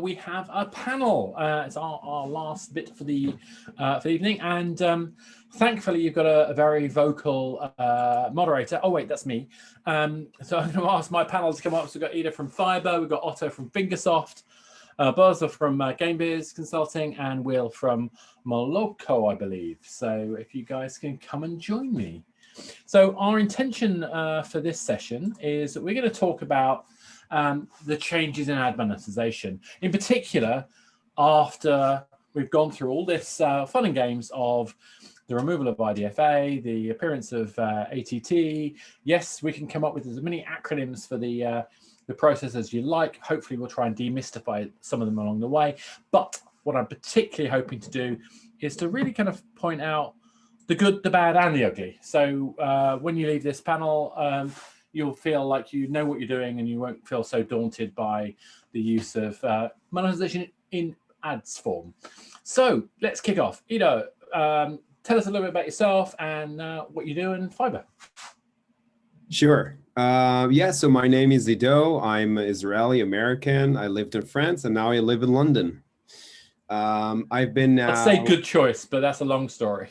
we have a panel. It's our last bit for the evening, and thankfully you've got a very vocal moderator. Oh wait, that's me. So I'm going to ask my panel to come up. So we've got Eado from Fyber, we've got Otto from Fingersoft, Božo from GameBiz Consulting, and Will from MOLOCO, I believe. So if you guys can come and join me. So our intention for this session is that we're going to talk about the changes in ad monetization, in particular after we've gone through all this fun and games of the removal of IDFA, the appearance of ATT. Yes, we can come up with as many acronyms for the process as you like. Hopefully we'll try and demystify some of them along the way. But what I'm particularly hoping to do is to really kind of point out the good, the bad, and the ugly. So when you leave this panel, you'll feel like you know what you're doing and you won't feel so daunted by the use of monetization in ads form. So let's kick off. Eado, tell us a little bit about yourself and what you do in Fyber. Sure. Yeah, so my name is Eado. I'm Israeli American. I lived in France and now I live in London. I've been now... Let's say good choice, but that's a long story.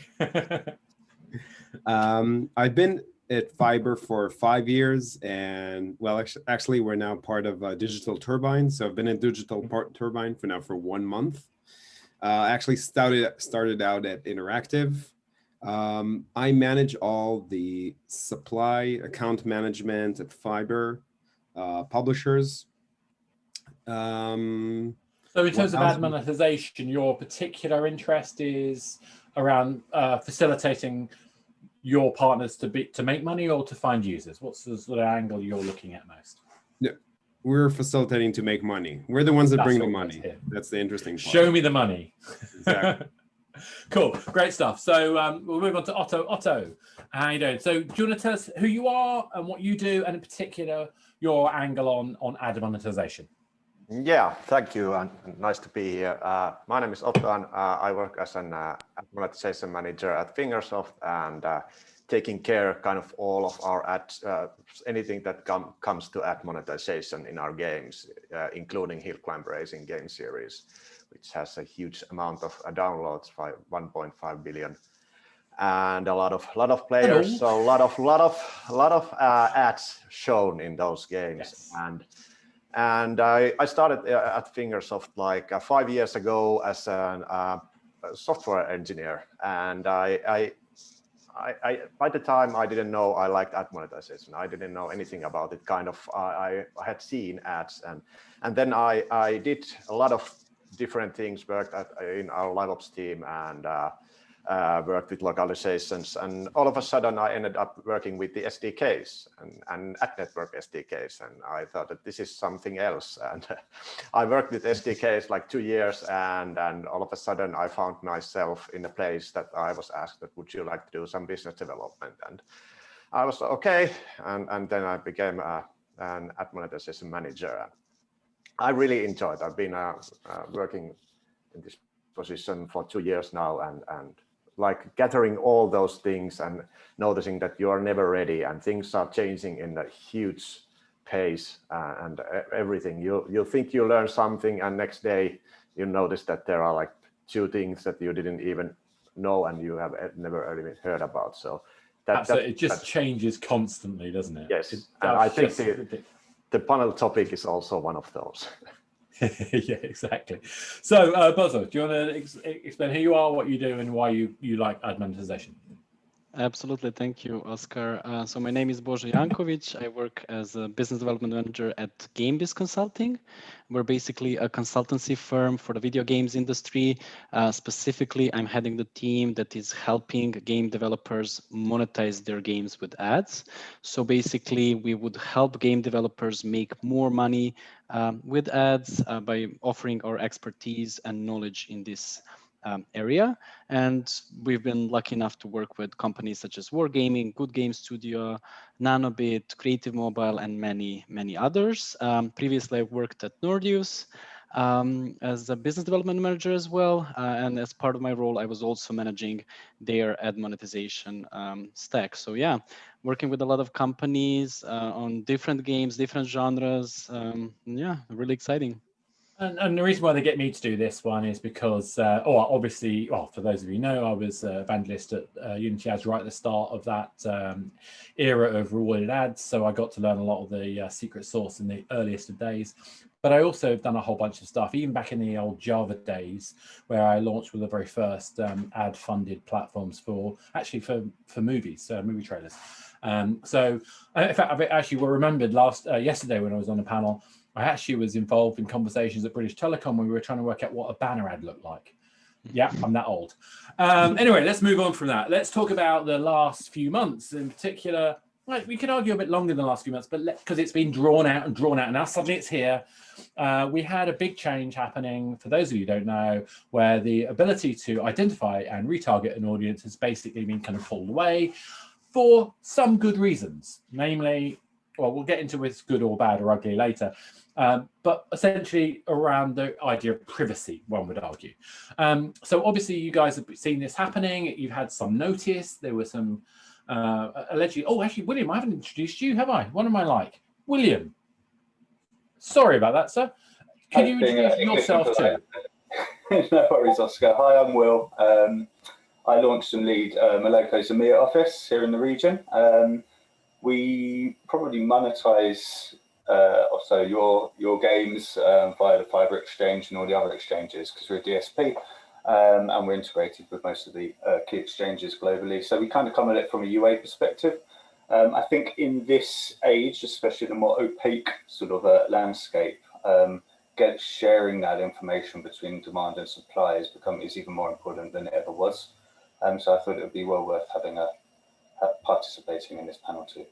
I've been at Fyber for 5 years, and well, actually we're now part of Digital Turbine. So I've been in Digital Turbine for 1 month. Actually started out at Interactive. I manage all the supply account management at Fyber, publishers. So in terms of ad monetization, your particular interest is around facilitating your partners to make money or to find users? What's the sort of angle you're looking at most? Yeah, we're facilitating to make money. We're the ones that bring the money. That's the interesting part. Show me the money. Exactly. Cool, great stuff. So we'll move on to Otto. Otto, how you doing? So do you want to tell us who you are and what you do, and in particular your angle on ad monetization? Yeah, thank you, and nice to be here. My name is Otto, and I work as an monetization manager at Fingersoft, and taking care kind of all of our ads, anything that comes to ad monetization in our games, including Hill Climb Racing game series, which has a huge amount of downloads, 1.5 billion, and a lot of players. Hello. So a lot of ads shown in those games. Yes. And I started at Fingersoft like 5 years ago as a software engineer, and I by the time I didn't know I liked ad monetization. I didn't know anything about it. Kind of I had seen ads, and then I did a lot of different things. Worked in our live ops team and worked with localizations, and all of a sudden I ended up working with the SDKs and ad network SDKs, and I thought that this is something else. And I worked with SDKs like 2 years, and all of a sudden I found myself in a place that I was asked that would you like to do some business development, and I was okay, and then I became an ad monetization manager. I really enjoyed. I've been working in this position for 2 years now, and like gathering all those things and noticing that you are never ready and things are changing in a huge pace, and everything. You think you learn something, and next day you notice that there are like 2 things that you didn't even know and you have never even heard about. So it just changes constantly, doesn't it? Yes, and I think the panel topic is also one of those. Yeah, exactly. So, Božo, do you want to explain who you are, what you do, and why you like ad monetization? Absolutely. Thank you, Oscar. So my name is Božo Janković. I work as a business development manager at GameBiz Consulting. We're basically a consultancy firm for the video games industry. Specifically, I'm heading the team that is helping game developers monetize their games with ads. So basically, we would help game developers make more money with ads by offering our expertise and knowledge in this area. And we've been lucky enough to work with companies such as Wargaming, Good Game Studio, Nanobit, Creative Mobile, and many, many others. Previously, I worked at Nordeus as a business development manager as well. And as part of my role, I was also managing their ad monetization stack. So yeah, working with a lot of companies on different games, different genres. Yeah, really exciting. And the reason why they get me to do this one is because, obviously, well, for those of you who know, I was evangelist at Unity Ads right at the start of that era of rewarded ads. So I got to learn a lot of the secret sauce in the earliest of days. But I also have done a whole bunch of stuff, even back in the old Java days, where I launched with the very first ad-funded platforms for movies, movie trailers. So in fact, I actually remembered yesterday when I was on the panel, I actually was involved in conversations at British Telecom when we were trying to work out what a banner ad looked like. Yeah, I'm that old. Anyway, let's move on from that. Let's talk about the last few months in particular. Well, we could argue a bit longer than the last few months, but because it's been drawn out, and now suddenly it's here. We had a big change happening, for those of you who don't know, where the ability to identify and retarget an audience has basically been kind of pulled away for some good reasons. Namely, well, we'll get into what's good or bad or ugly later. But essentially around the idea of privacy, one would argue. So obviously you guys have seen this happening. You've had some notice. There were some allegedly, actually, William, I haven't introduced you, have I? What am I like? William. Sorry about that, sir. Can you introduce yourself too? No worries, Oscar. Hi, I'm Will. I launched and lead MOLOCO's EMEA office here in the region. We probably monetize also your games via the Fyber exchange and all the other exchanges because we're a DSP and we're integrated with most of the key exchanges globally. So we kind of come at it from a UA perspective. I think in this age, especially the more opaque sort of landscape, sharing that information between demand and supply is even more important than it ever was. So I thought it would be well worth having participating in this panel too.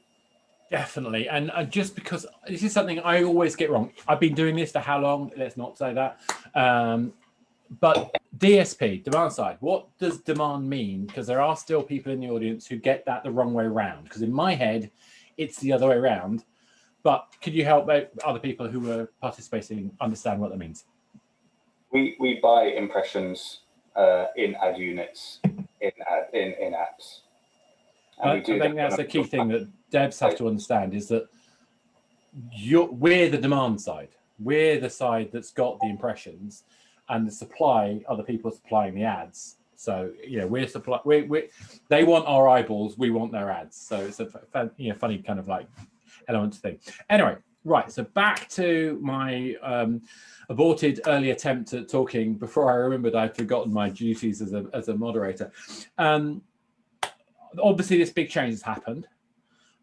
Definitely. And just because this is something I always get wrong. I've been doing this for how long? Let's not say that. But DSP, demand side, what does demand mean? Because there are still people in the audience who get that the wrong way around. Because in my head, it's the other way around. But could you help other people who are participating understand what that means? We buy impressions in ad units, in apps. I think that's the key thing that devs have to understand is that we're the demand side. We're the side that's got the impressions, and the supply, other people supplying the ads. So they want our eyeballs, we want their ads. So it's a funny kind of like element thing. Anyway, right. So back to my aborted early attempt at talking before I remembered I'd forgotten my duties as a moderator. Obviously, this big change has happened.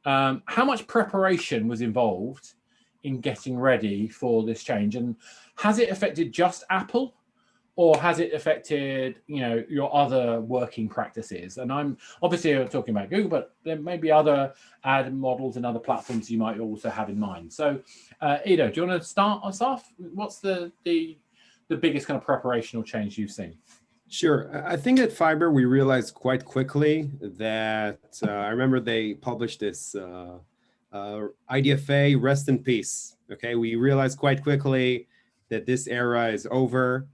How much preparation was involved in getting ready for this change, and has it affected just Apple, or has it affected your other working practices? And I'm obviously talking about Google, but there may be other ad models and other platforms you might also have in mind. So, Eado, do you want to start us off? What's the biggest kind of preparational change you've seen? Sure. I think at Fyber, we realized quite quickly that I remember they published this IDFA, rest in peace. Okay, we realized quite quickly that this era is over.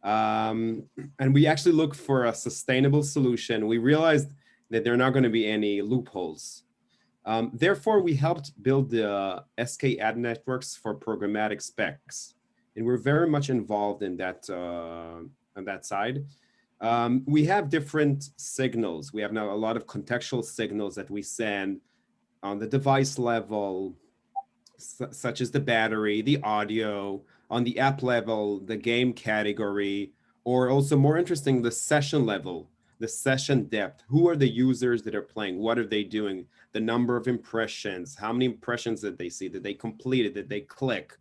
And we actually looked for a sustainable solution. We realized that there are not going to be any loopholes. Therefore, we helped build the SK ad networks for programmatic specs. And we're very much involved in that on that side. We have different signals. We have now a lot of contextual signals that we send on the device level, such as the battery, the audio, on the app level, the game category, or also more interesting, the session level, the session depth. Who are the users that are playing? What are they doing? The number of impressions, how many impressions did they see? Did they complete it? Did they click?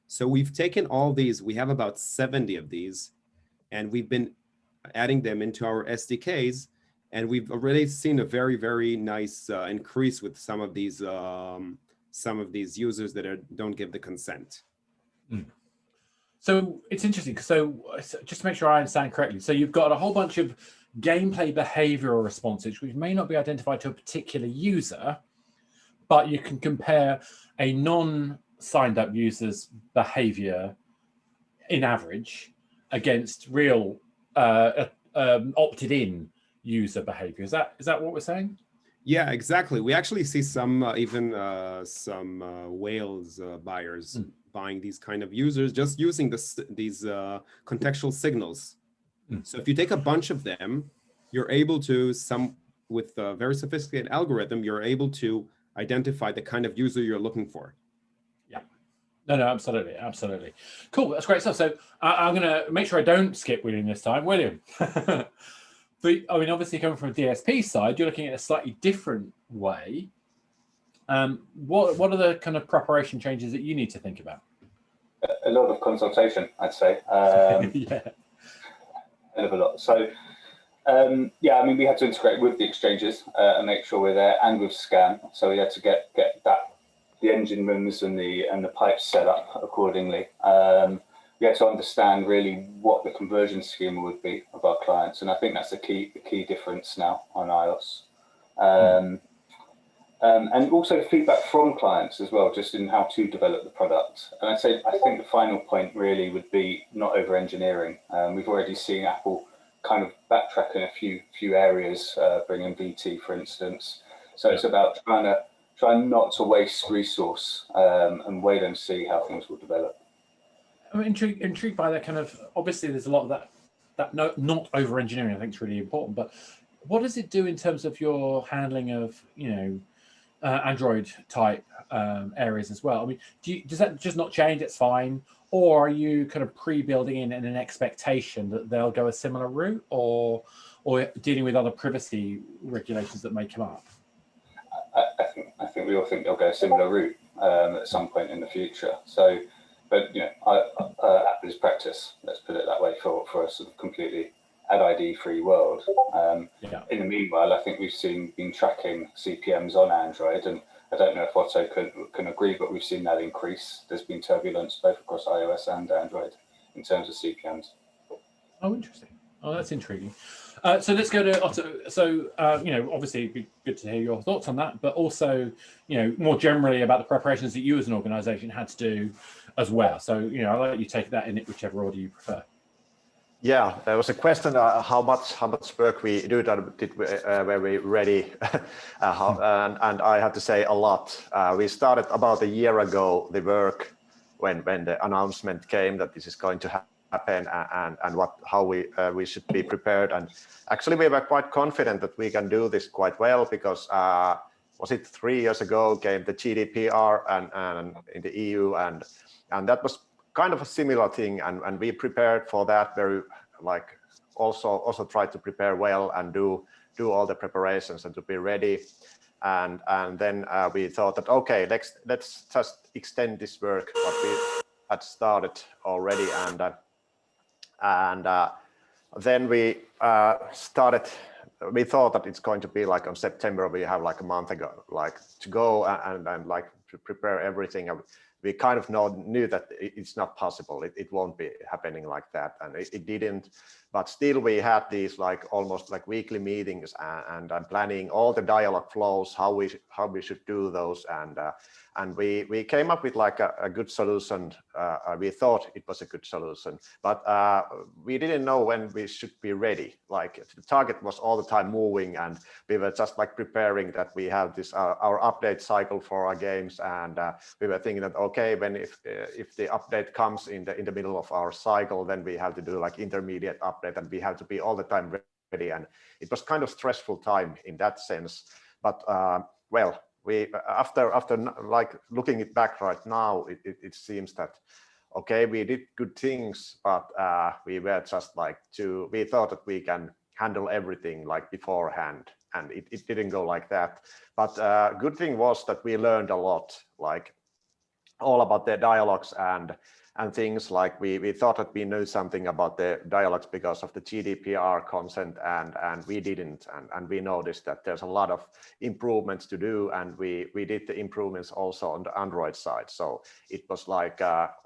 So we've taken all these, we have about 70 of these, and we've been adding them into our SDKs, and we've already seen a very, very nice increase with some of these users that don't give the consent. Mm. So it's interesting. So just to make sure I understand correctly, so you've got a whole bunch of gameplay behavioral responses, which may not be identified to a particular user, but you can compare a non-signed up user's behavior in average against real opted in user behavior. Is that what we're saying? Yeah, exactly. We actually see some even some whales buyers buying these kind of users, just using these contextual signals. So if you take a bunch of them, you're able to, with a very sophisticated algorithm, you're able to identify the kind of user you're looking for. Yeah. No, absolutely, absolutely. Cool, that's great stuff. So I'm going to make sure I don't skip William this time. William, but I mean, obviously coming from a DSP side, you're looking at a slightly different way. What are the kind of preparation changes that you need to think about? A lot of consultation, I'd say. Yeah. Hell of a lot. So, yeah, I mean, we had to integrate with the exchanges and make sure we're there, and with Scan. So we had to get the engine rooms and the pipes set up accordingly. We had to understand really what the conversion schema would be of our clients, and I think that's the key difference now on iOS. And also feedback from clients as well, just in how to develop the product. And I think the final point really would be not over engineering. We've already seen Apple kind of backtrack in a few areas, bringing VT, for instance. So it's about trying not to waste resource and wait and see how things will develop. I'm intrigued by that kind of, obviously there's a lot of that not over engineering I think is really important, but what does it do in terms of your handling of, Android type areas as well? I mean, does that just not change? It's fine, or are you kind of pre-building in an expectation that they'll go a similar route, or dealing with other privacy regulations that may come up? I think we all think they'll go a similar route at some point in the future. So, but Apple's practice, let's put it that way, for a sort of completely ad ID free world. In the meanwhile, I think we've been tracking CPMs on Android, and I don't know if Otto can agree, but we've seen that increase. There's been turbulence both across iOS and Android in terms of CPMs. Oh, interesting. Oh, that's intriguing. So let's go to Otto. So, obviously it'd be good to hear your thoughts on that, but also, more generally about the preparations that you as an organization had to do as well. So, I'll let you take that in whichever order you prefer. Yeah, there was a question how much work we were we ready, and I have to say a lot. We started about a year ago the work when the announcement came that this is going to happen, and how we should be prepared. And actually we were quite confident that we can do this quite well, because was it 3 years ago came the GDPR and in the EU, and that was kind of a similar thing, and we prepared for that very, also tried to prepare well and do all the preparations and to be ready, and then we thought that okay, let's just extend this work what we had started already, and then we started. We thought that it's going to be like on September. We have like a month ago, to go and to prepare everything. We kind of knew that it's not possible. It won't be happening like that, and it didn't. But still, we had these almost weekly meetings and planning all the dialogue flows, how we should do those, and we came up with a good solution. We thought it was a good solution, but we didn't know when we should be ready. The target was all the time moving, and we were just preparing that we have this our update cycle for our games, and we were thinking that okay, if the update comes in the middle of our cycle, then we have to do intermediate update, and we have to be all the time ready. And it was kind of stressful time in that sense, but well, we after looking it back right now, it seems that okay, we did good things, but we were just we thought that we can handle everything beforehand, and it didn't go like that. But good thing was that we learned a lot, all about the dialogues and things. We thought that we knew something about the dialogues because of the GDPR consent, and we didn't, and we noticed that there's a lot of improvements to do, and we did the improvements also on the Android side. So it was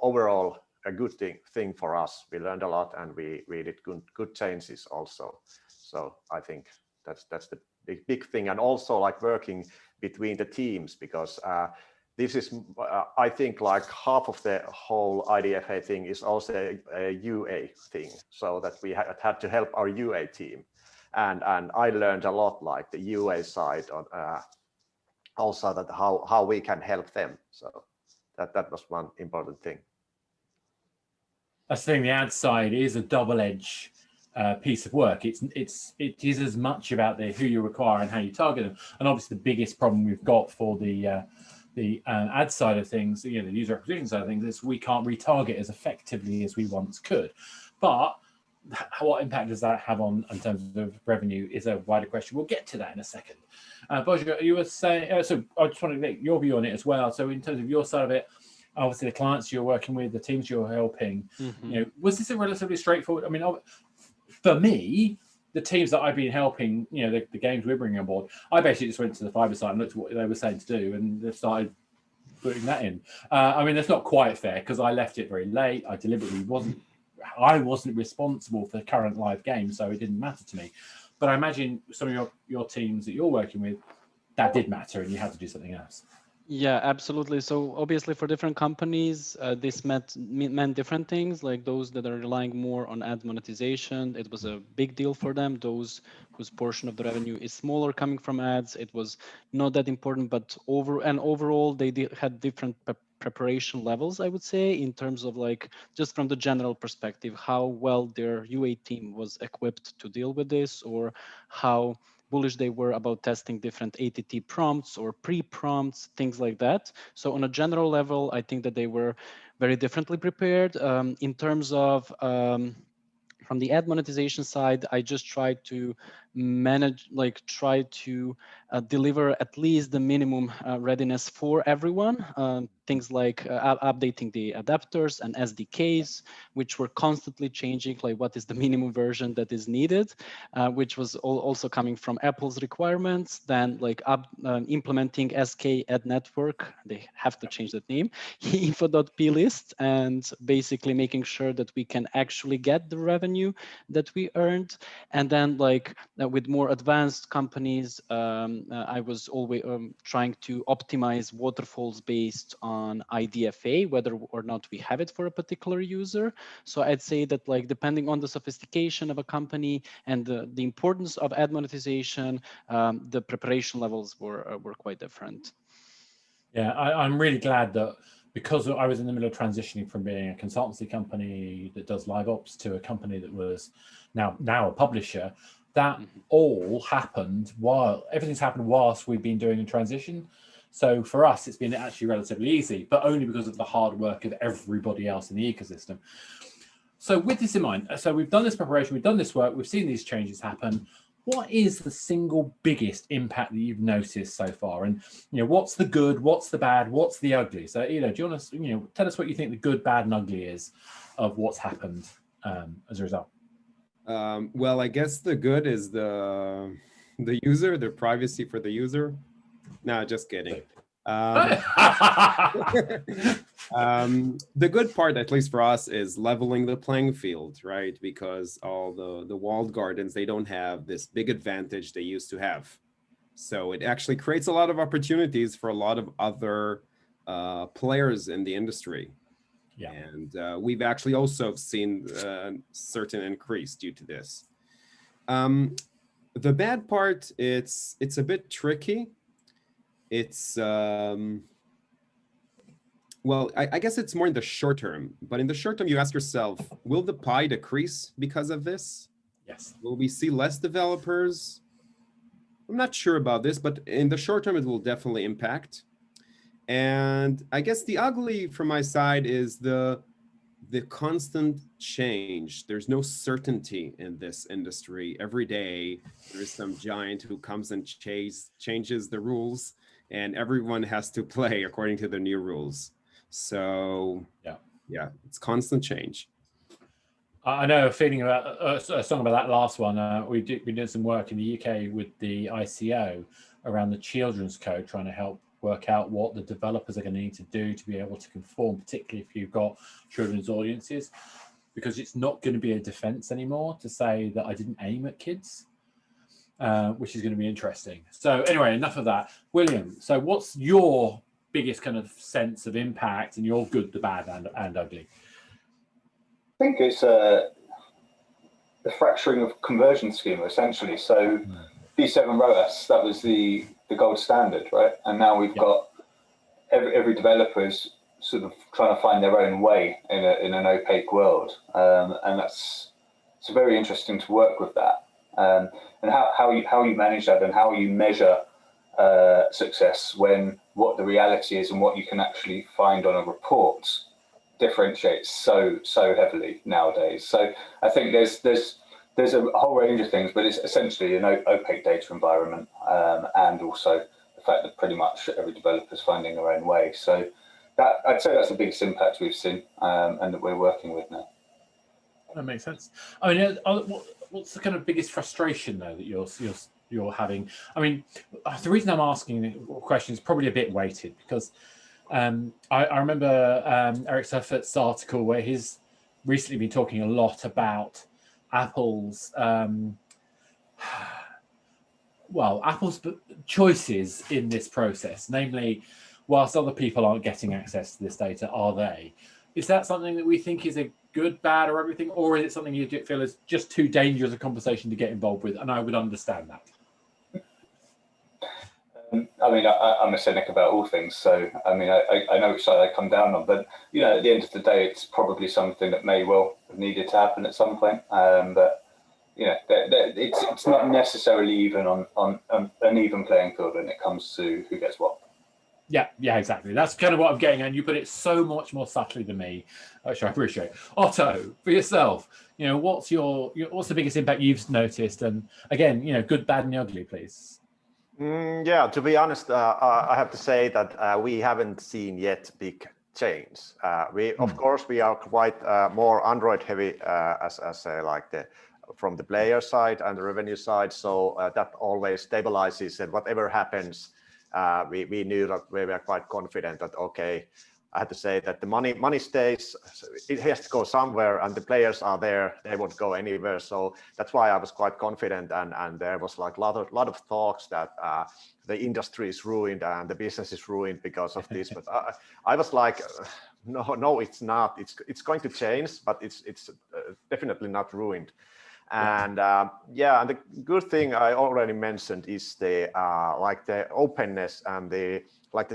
overall a good thing for us. We learned a lot, and we did good changes also. So I think that's the big thing, and also working between the teams, because this is, I think, half of the whole IDFA thing is also a UA thing, so that we had to help our UA team. and I learned a lot, like the UA side on also that how we can help them. So that was one important thing. That's the thing. The ad side is a double-edged piece of work. It is as much about who you require and how you target them. And obviously, the biggest problem we've got for the ad side of things, the user acquisition side of things, is we can't retarget as effectively as we once could. But what impact does that have on in terms of revenue is a wider question. We'll get to that in a second. Božo, you were saying, so I just want to get your view on it as well. So in terms of your side of it, obviously the clients you're working with, the teams you're helping, was this a relatively straightforward? I mean, for me, the teams that I've been helping, the games we're bringing on board, I basically just went to the Fyber site and looked at what they were saying to do, and they've started putting that in. I mean, that's not quite fair because I left it very late. I deliberately wasn't responsible for the current live game, so it didn't matter to me. But I imagine some of your teams that you're working with, that did matter, and you had to do something else. Yeah, absolutely. So obviously for different companies, this meant different things. Like those that are relying more on ad monetization, it was a big deal for them. Those whose portion of the revenue is smaller coming from ads, it was not that important. But overall, they had different preparation levels, I would say, in terms of like just from the general perspective, how well their UA team was equipped to deal with this, or how bullish they were about testing different ATT prompts or pre-prompts, things like that. So on a general level, I think that they were very differently prepared. In terms of from the ad monetization side, I just tried to try to deliver at least the minimum readiness for everyone. Things like updating the adapters and SDKs, which were constantly changing, like what is the minimum version that is needed, which was also coming from Apple's requirements. Then like implementing SK Ad Network, they have to change that name, info.plist, and basically making sure that we can actually get the revenue that we earned. And then like with more advanced companies, I was always trying to optimize waterfalls based on IDFA, whether or not we have it for a particular user. So I'd say that like depending on the sophistication of a company and the importance of ad monetization, the preparation levels were quite different. Yeah, I'm really glad that because I was in the middle of transitioning from being a consultancy company that does live ops to a company that was now a publisher, that all happened everything's happened whilst we've been doing the transition. So for us, it's been actually relatively easy, but only because of the hard work of everybody else in the ecosystem. So with this in mind, so we've done this preparation, we've done this work, we've seen these changes happen. What is the single biggest impact that you've noticed so far? And what's the good, what's the bad, what's the ugly? So Eado, do you want to tell us what you think the good, bad, and ugly is of what's happened as a result? Well, I guess the good is the user, the privacy for the user. No, just kidding. The good part, at least for us, is leveling the playing field, right? Because all the walled gardens, they don't have this big advantage they used to have. So it actually creates a lot of opportunities for a lot of other players in the industry. Yeah. And we've actually also seen certain increase due to this. The bad part, it's a bit tricky. It's well, I guess it's more in the short term, but in the short term, you ask yourself, will the pie decrease because of this? Yes. Will we see less developers? I'm not sure about this, but in the short term, it will definitely impact. And I guess the ugly from my side is the constant change. There's no certainty in this industry. Every day, there's some giant who comes and changes the rules, and everyone has to play according to the new rules. So yeah, it's constant change. I know a feeling about a song about that last one. We did some work in the UK with the ICO around the children's code, trying to help work out what the developers are going to need to do to be able to conform, particularly if you've got children's audiences, because it's not going to be a defense anymore to say that I didn't aim at kids, which is going to be interesting. So anyway, enough of that. William, so what's your biggest kind of sense of impact and your good, the bad, and ugly? I think it's fracturing of conversion schema essentially. So D7 ROAS, that was the gold standard, right? And now we've got every developer is sort of trying to find their own way in an opaque world, and it's very interesting to work with that, and how you manage that and how you measure success when what the reality is and what you can actually find on a report differentiates so heavily nowadays. So I think there's a whole range of things, but it's essentially an opaque data environment, and also the fact that pretty much every developer is finding their own way. So that, I'd say that's the biggest impact we've seen, and that we're working with now. That makes sense. I mean, what's the kind of biggest frustration though that you're having? I mean, the reason I'm asking the question is probably a bit weighted because I remember Eric Seffert's article where he's recently been talking a lot about Apple's Apple's choices in this process, namely, whilst other people aren't getting access to this data, are they? Is that something that we think is a good, bad, or everything, or is it something you feel is just too dangerous a conversation to get involved with? And I would understand that. I mean, I'm a cynic about all things, so I mean, I know which side I come down on, but you know, at the end of the day, it's probably something that may well have needed to happen at some point. But you know, it's not necessarily even on an even playing field when it comes to who gets what. Yeah, exactly. That's kind of what I'm getting at. And you put it so much more subtly than me, which I appreciate. Otto, for yourself, you know, what's the biggest impact you've noticed? And again, you know, good, bad, and ugly, please. Yeah, to be honest, I have to say that we haven't seen yet big change. Of course, we are quite more Android heavy as from the player side and the revenue side. So that always stabilizes, and whatever happens, we knew that we were quite confident that, okay, I have to say that the money stays, it has to go somewhere, and the players are there, they won't go anywhere. So that's why I was quite confident, and there was like a lot of talks that the industry is ruined and the business is ruined because of this. But I was like, no, it's not. It's going to change, but it's definitely not ruined. And yeah, and the good thing I already mentioned is the the openness and the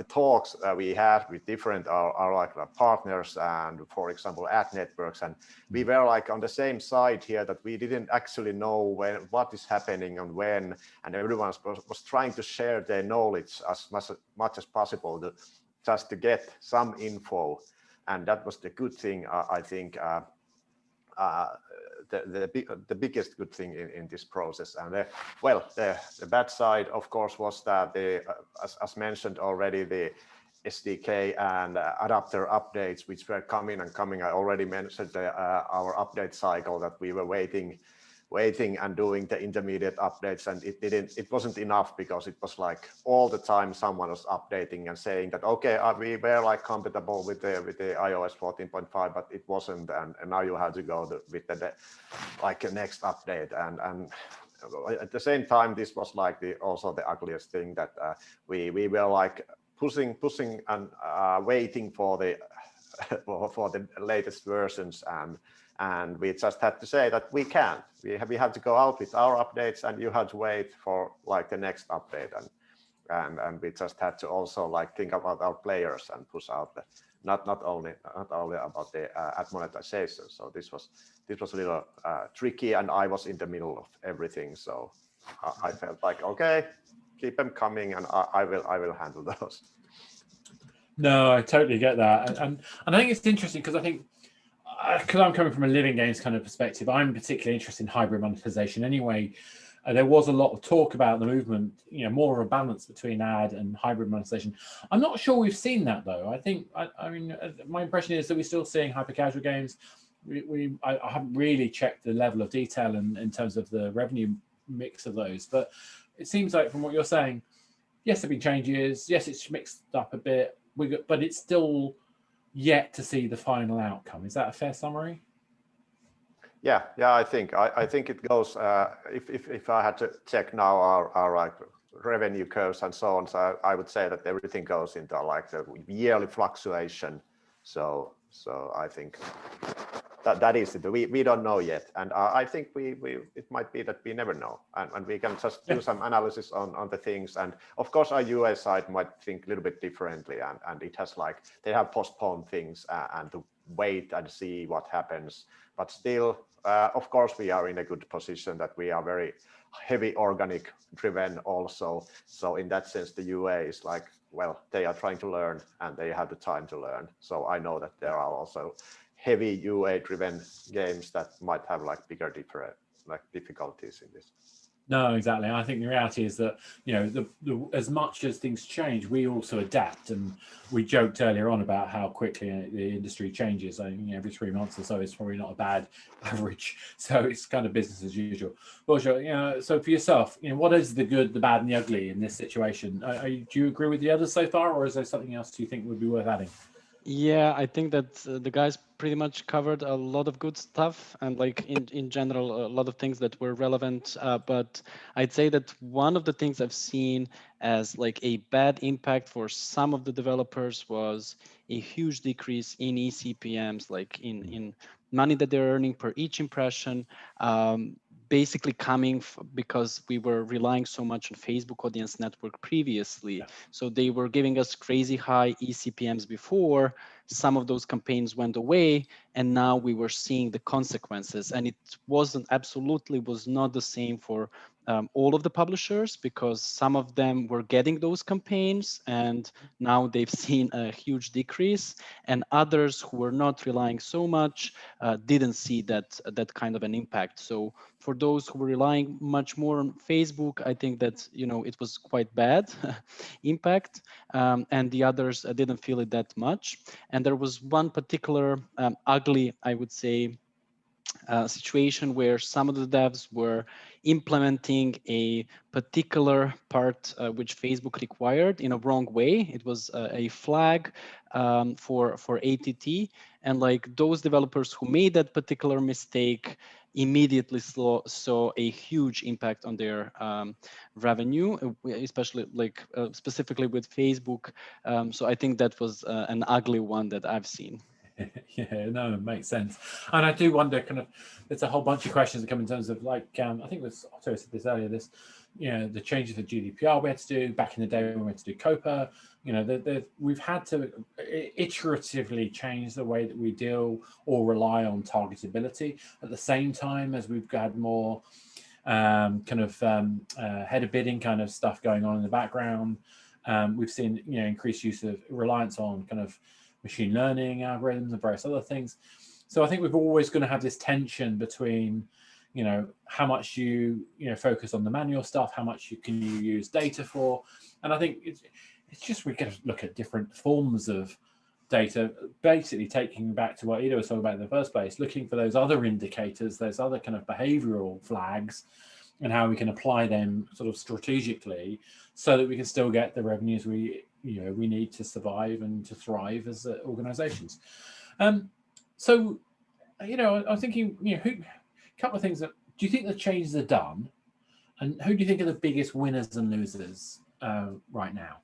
talks we had with different our partners and, for example, ad networks, and we were like on the same side here, that we didn't actually know what is happening and when, and everyone was trying to share their knowledge as much as possible just to get some info, and that was the good thing. I think the biggest good thing in this process. And the bad side, of course, was that as mentioned already, the SDK and adapter updates, which were coming. I already mentioned our update cycle, that we were waiting and doing the intermediate updates, and it wasn't enough, because it was like all the time someone was updating and saying that, okay, we were like compatible with the iOS 14.5, but it wasn't, and now you have to go with the next update, and at the same time, this was like also the ugliest thing, that we were like pushing and waiting for the for the latest versions, and we just had to say that we can't. We have to go out with our updates, and you have to wait for like the next update, and we just had to also like think about our players and push out the not only about the ad monetization. So this was a little tricky, and I was in the middle of everything. So I felt like, okay, keep them coming, and I will handle those. No, I totally get that, and I think it's interesting because I think, because I'm coming from a living games kind of perspective, I'm particularly interested in hybrid monetization anyway. There was a lot of talk about the movement, you know, more of a balance between ad and hybrid monetization. I'm not sure we've seen that though. I think, I mean, my impression is that we're still seeing hyper casual games. I haven't really checked the level of detail in terms of the revenue mix of those, but it seems like from what you're saying, yes, there have been changes. Yes, it's mixed up a bit, but it's still yet to see the final outcome. Is that a fair summary? Yeah, I think it goes. If I had to check now our like revenue curves and so on, so I would say that everything goes into like the yearly fluctuation. So I think that is it. We don't know yet, and I think it might be that we never know, and we can just do some analysis on the things. And of course, our US side might think a little bit differently, and it has like they have postponed things and to wait and see what happens. But still, of course, we are in a good position that we are very heavy organic driven also. So in that sense, the UA is like, well, they are trying to learn and they have the time to learn. So I know that there are also heavy UA driven games that might have like bigger difficulties in this. No, exactly. I think the reality is that, you know, as much as things change, we also adapt. And we joked earlier on about how quickly the industry changes. I mean, every 3 months or so is probably not a bad average. So it's kind of business as usual. Božo, you know, so for yourself, you know, what is the good, the bad, and the ugly in this situation? Do you agree with the others so far, or is there something else you think would be worth adding? Yeah, I think that the guys pretty much covered a lot of good stuff, and like in general, a lot of things that were relevant. But I'd say that one of the things I've seen as like a bad impact for some of the developers was a huge decrease in eCPMs, like in money that they're earning per each impression. Basically coming because we were relying so much on Facebook Audience Network previously. Yeah. So they were giving us crazy high eCPMs before. Some of those campaigns went away, and now we were seeing the consequences. And it was not the same for all of the publishers, because some of them were getting those campaigns and now they've seen a huge decrease, and others who were not relying so much didn't see that kind of an impact. So for those who were relying much more on Facebook, I think that, you know, it was quite bad impact, and the others didn't feel it that much. And there was one particular ugly, I would say, situation where some of the devs were implementing a particular part which Facebook required in a wrong way. It was a flag for ATT, and like those developers who made that particular mistake immediately saw a huge impact on their revenue, especially like specifically with Facebook. So I think that was an ugly one that I've seen. Yeah, no, it makes sense. And I do wonder, kind of, there's a whole bunch of questions that come in terms of like, I think it was Otto said this earlier, this, you know, the changes of GDPR we had to do back in the day when we had to do COPA, you know, we've had to iteratively change the way that we deal or rely on targetability at the same time as we've had more header bidding kind of stuff going on in the background. We've seen, you know, increased use of reliance on kind of machine learning algorithms and various other things. So I think we're always going to have this tension between, you know, how much you focus on the manual stuff, how much can you use data for. And I think it's just, we got to look at different forms of data, basically taking back to what Eado was talking about in the first place, looking for those other indicators, those other kind of behavioral flags, and how we can apply them sort of strategically so that we can still get the revenues we need to survive and to thrive as organizations. So, you know, I was thinking, you know, a couple of things that, do you think the changes are done? And who do you think are the biggest winners and losers right now?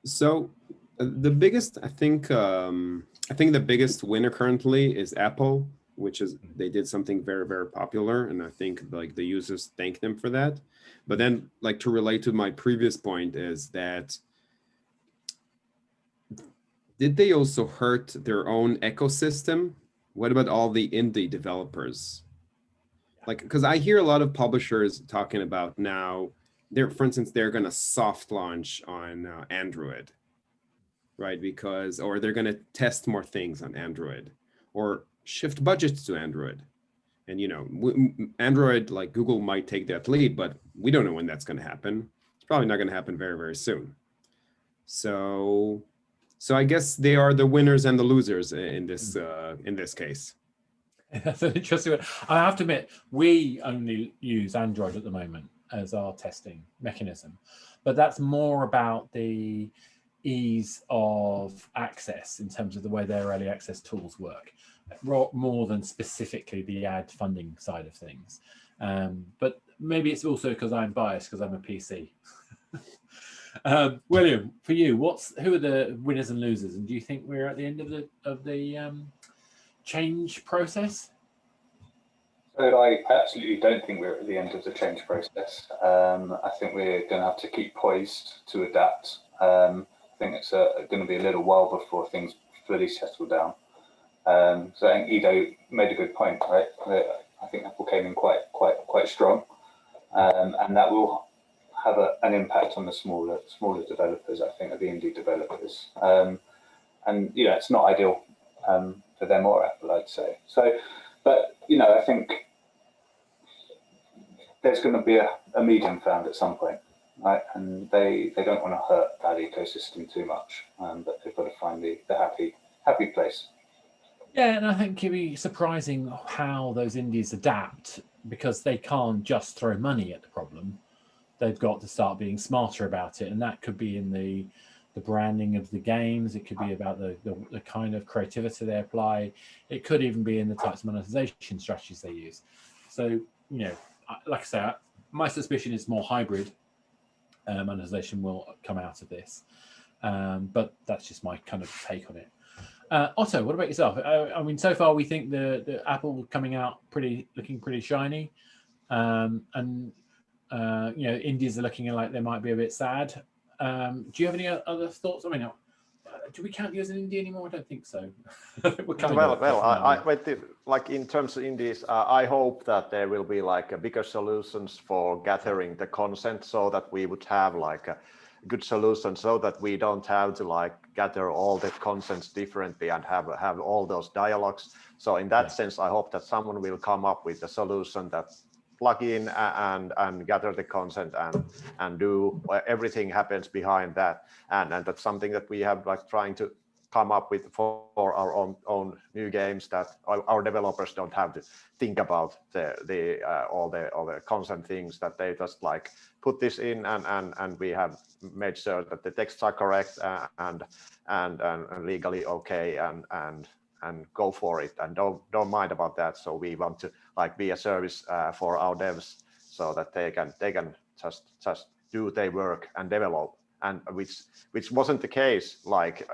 So the biggest, I think the biggest winner currently is Apple, which is, they did something very, very popular. And I think like the users thank them for that. But then, like, to relate to my previous point is that, did they also hurt their own ecosystem? What about all the indie developers? Like, because I hear a lot of publishers talking about now, for instance, they're going to soft launch on Android, right? Or they're going to test more things on Android, or shift budgets to Android. And, you know, Android, like Google might take that lead, but we don't know when that's going to happen. It's probably not going to happen very, very soon. So I guess they are the winners and the losers in this case. That's an interesting one. I have to admit, we only use Android at the moment as our testing mechanism, but that's more about the ease of access in terms of the way their early access tools work, more than specifically the ad funding side of things. But maybe it's also because I'm biased because I'm a PC. William, for you, who are the winners and losers, and do you think we're at the end of the change process? So I absolutely don't think we're at the end of the change process. I think we're going to have to keep poised to adapt. I think it's going to be a little while before things fully settle down. So I think Eado made a good point, right? I think Apple came in quite strong, and that will have an impact on the smaller developers. I think, of the indie developers, and it's not ideal for them or Apple, I'd say. So, but I think there's going to be a medium found at some point, right? And they don't want to hurt that ecosystem too much, but they've got to find the happy place. Yeah, and I think it'd be surprising how those indies adapt, because they can't just throw money at the problem. They've got to start being smarter about it, and that could be in the branding of the games. It could be about the kind of creativity they apply. It could even be in the types of monetization strategies they use. So, like I say, my suspicion is more hybrid monetization will come out of this. But that's just my kind of take on it. Otto, what about yourself? I mean, so far we think the Apple coming out looking pretty shiny, and indies are looking like they might be a bit sad. Do you have any other thoughts? I mean, do we count you as an indie anymore? I don't think so. Like in terms of indies, I hope that there will be like bigger solutions for gathering the consent, so that we would have like a good solution, so that we don't have to like gather all the consents differently and have all those dialogues. So in that sense, I hope that someone will come up with a solution that plug in and gather the consent and do everything happens behind that, and that's something that we have like trying to come up with for our own new games, that our developers don't have to think about all the consent things, that they just like put this in and we have made sure that the texts are correct and legally okay and go for it, and don't mind about that. So we want to like be a service for our devs, so that they can just do their work and develop, and which wasn't the case like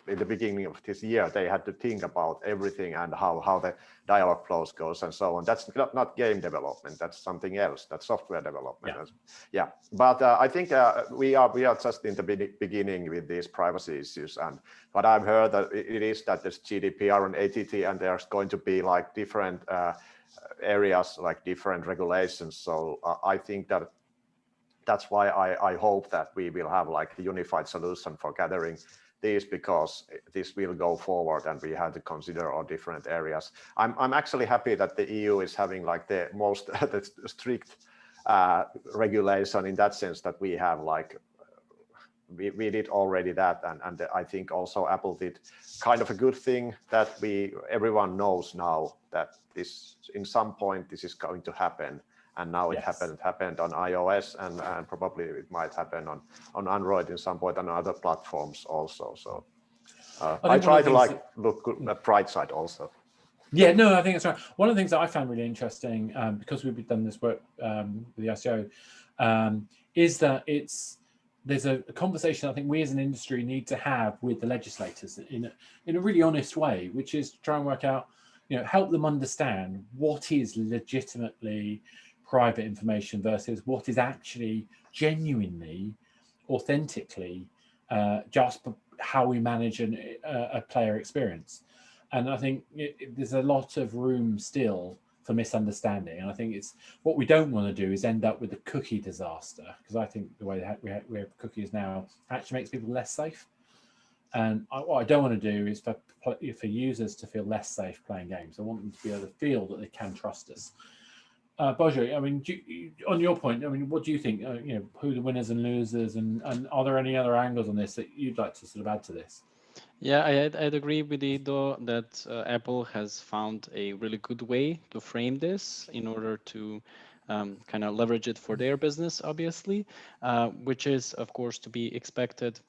in the beginning of this year. They had to think about everything and how the dialogue flows goes and so on. That's not game development, that's something else, that's software development. Yeah, but I think we are just in the beginning with these privacy issues, and what I've heard that it is that there's GDPR and ATT, and there's going to be like different areas, like different regulations. So I think that's why I hope that we will have like a unified solution for gathering these, because this will go forward and we have to consider all different areas. I'm actually happy that the EU is having like the most strict regulation, in that sense that we have like we did already that, and I think also Apple did kind of a good thing, that everyone knows now that this in some point this is going to happen. And now it happened on iOS, and probably it might happen on Android in some point, and other platforms also. So I try to like look at the bright side also. Yeah, no, I think that's right. One of the things that I found really interesting, because we've done this work with the ICO, is that there's a conversation I think we as an industry need to have with the legislators in a really honest way, which is to try and work out, help them understand what is legitimately private information versus what is actually genuinely, authentically, just how we manage a player experience. And I think there's a lot of room still for misunderstanding. And I think it's what we don't want to do is end up with a cookie disaster, because I think the way that we have cookies now actually makes people less safe. And what I don't want to do is for users to feel less safe playing games. I want them to be able to feel that they can trust us. Božo, I mean, on your point, I mean, what do you think? Who the winners and losers, and are there any other angles on this that you'd like to sort of add to this? Yeah, I'd agree with Eado that Apple has found a really good way to frame this in order to kind of leverage it for their business, obviously, which is, of course, to be expected.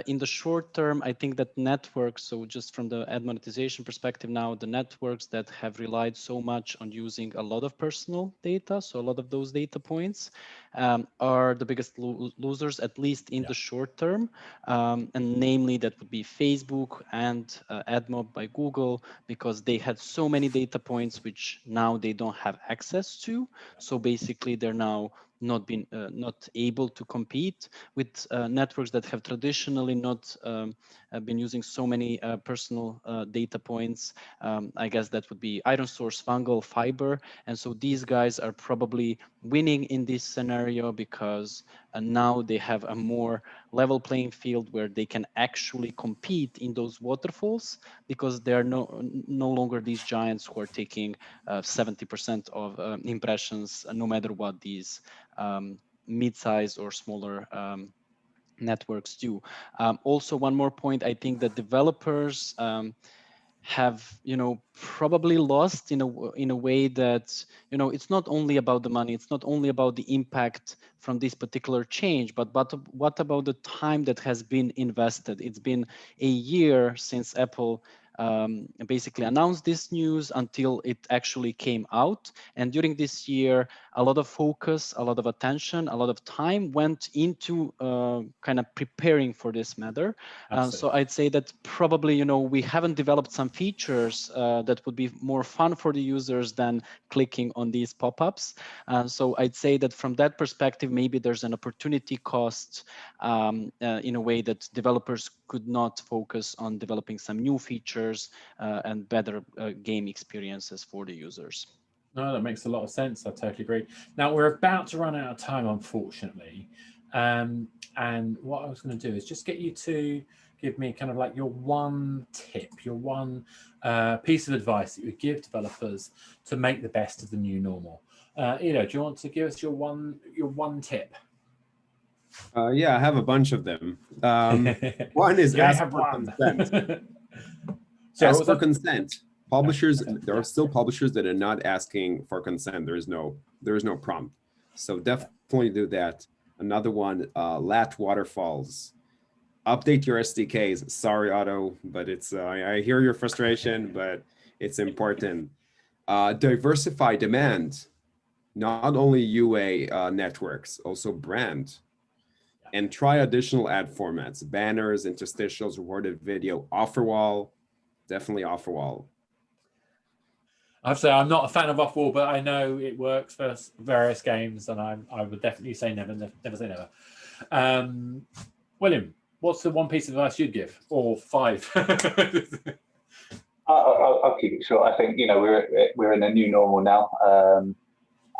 In the short term, I think that networks, so just from the ad monetization perspective now, the networks that have relied so much on using a lot of personal data, so a lot of those data points, are the biggest losers, at least in the short term. And namely, that would be Facebook and AdMob by Google, because they had so many data points, which now they don't have access to. So basically, they're now not able to compete with networks that have traditionally not been using so many personal data points. I guess that would be Iron Source, Fungal, Fyber. And so these guys are probably winning in this scenario because now they have a more level playing field where they can actually compete in those waterfalls, because there are no longer these giants who are taking 70% of impressions, no matter what these mid-sized or smaller networks do. Also, one more point, I think that developers have probably lost in a way that it's not only about the money, it's not only about the impact from this particular change, but what about the time that has been invested? It's been a year since Apple basically announced this news until it actually came out, and during this year a lot of focus, a lot of attention, a lot of time went into kind of preparing for this matter. So I'd say that probably we haven't developed some features that would be more fun for the users than clicking on these pop-ups. So I'd say that from that perspective, maybe there's an opportunity cost in a way that developers could not focus on developing some new features and better game experiences for the users. No, that makes a lot of sense. I totally agree. Now, we're about to run out of time, unfortunately. And what I was going to do is just get you to give me kind of like your one tip, your one piece of advice that you would give developers to make the best of the new normal. Eado, do you want to give us your one tip? Yeah, I have a bunch of them. One is ask for consent. Ask for consent. Publishers, there are still publishers that are not asking for consent. There is no prompt. So definitely do that. Another one, lat waterfalls. Update your SDKs. Sorry, Otto, but it's I hear your frustration, but it's important. Diversify demand, not only UA networks, also brand. And try additional ad formats, banners, interstitials, rewarded video, offer wall, definitely offer wall. I have to say, I'm not a fan of off-wall, but I know it works for various games, and I would definitely say never say never. William, what's the one piece of advice you'd give, or five? I'll keep it short. I think we're in a new normal now,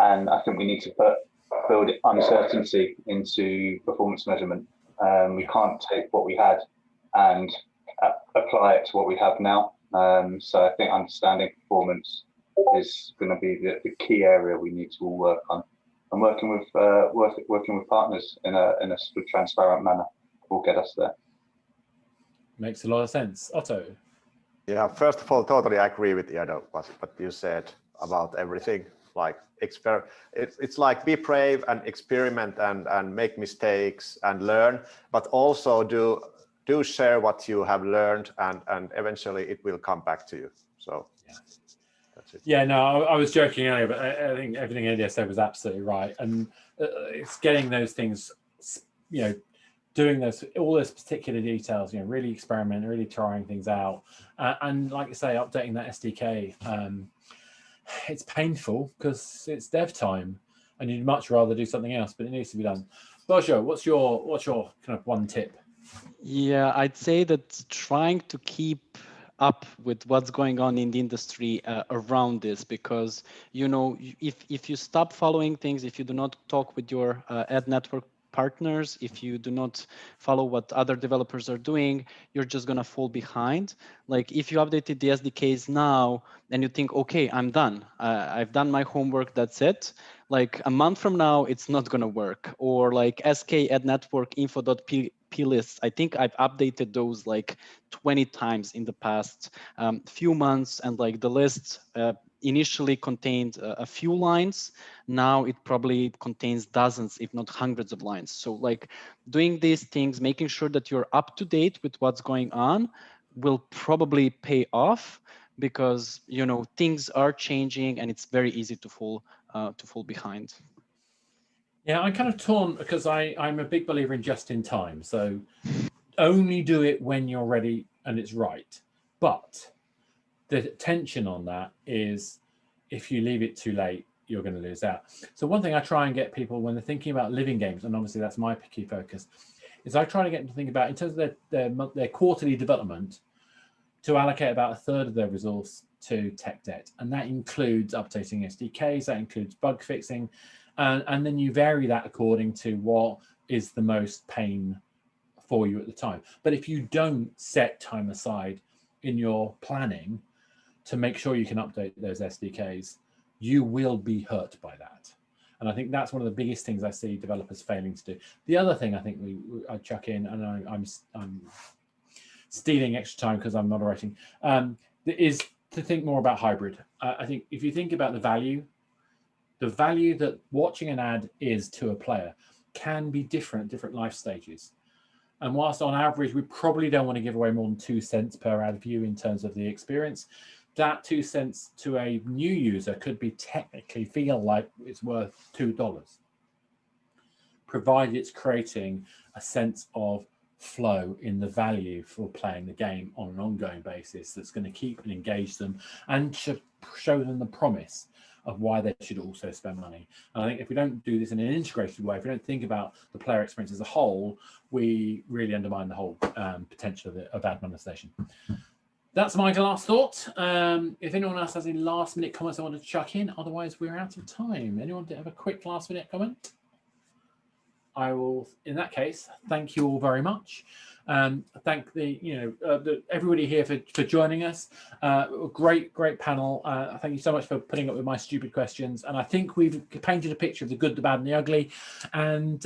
and I think we need to build uncertainty into performance measurement. We can't take what we had and apply it to what we have now. So I think understanding performance is going to be the key area we need to all work on. And working with partners in a sort of transparent manner will get us there. Makes a lot of sense. Otto? Yeah, first of all, totally agree with Eado, what you said about everything. Like it's like be brave and experiment and make mistakes and learn, but also do share what you have learned, and eventually it will come back to you. So yeah, that's it. Yeah, no, I was joking earlier, but I think everything Eado said was absolutely right. And it's getting those things, doing all those particular details, really experimenting, really trying things out. And like you say, updating that SDK, it's painful because it's dev time and you'd much rather do something else, but it needs to be done. Božo, what's your kind of one tip? Yeah, I'd say that trying to keep up with what's going on in the industry around this, because if you stop following things, if you do not talk with your ad network partners, if you do not follow what other developers are doing, you're just going to fall behind. Like if you updated the SDKs now and you think, okay, I'm done, I've done my homework, that's it. Like a month from now, it's not going to work. Or like SK ad network info.p lists, I think I've updated those like 20 times in the past few months, and like the list initially contained a few lines. Now it probably contains dozens, if not hundreds of lines. So like doing these things, making sure that you're up to date with what's going on will probably pay off, because things are changing and it's very easy to fall behind. Yeah, I'm kind of torn because I'm a big believer in just in time. So only do it when you're ready and it's right. But the tension on that is if you leave it too late, you're going to lose out. So one thing I try and get people when they're thinking about living games, and obviously that's my key focus, is I try to get them to think about, in terms of their quarterly development, to allocate about a third of their resource to tech debt. And that includes updating SDKs, that includes bug fixing, and then you vary that according to what is the most pain for you at the time. But if you don't set time aside in your planning to make sure you can update those SDKs, you will be hurt by that. And I think that's one of the biggest things I see developers failing to do. The other thing I think I chuck in, and I'm stealing extra time because I'm moderating, is to think more about hybrid. I think if you think about the value that watching an ad is to a player can be different life stages. And whilst on average, we probably don't want to give away more than 2 cents per ad view in terms of the experience, that 2 cents to a new user could be technically feel like it's worth $2, provided it's creating a sense of flow in the value for playing the game on an ongoing basis that's going to keep and engage them and show them the promise of why they should also spend money. And I think if we don't do this in an integrated way, if we don't think about the player experience as a whole, we really undermine the whole potential of ad monetization. That's my last thought. If anyone else has any last minute comments I want to chuck in, otherwise we're out of time. Anyone have a quick last minute comment? I will, in that case, thank you all very much. Thank everybody here for joining us. Great panel. Thank you so much for putting up with my stupid questions. And I think we've painted a picture of the good, the bad, and the ugly. And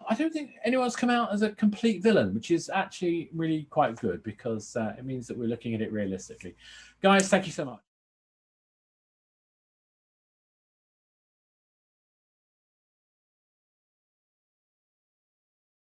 I don't think anyone's come out as a complete villain, which is actually really quite good because it means that we're looking at it realistically. Guys, thank you so much.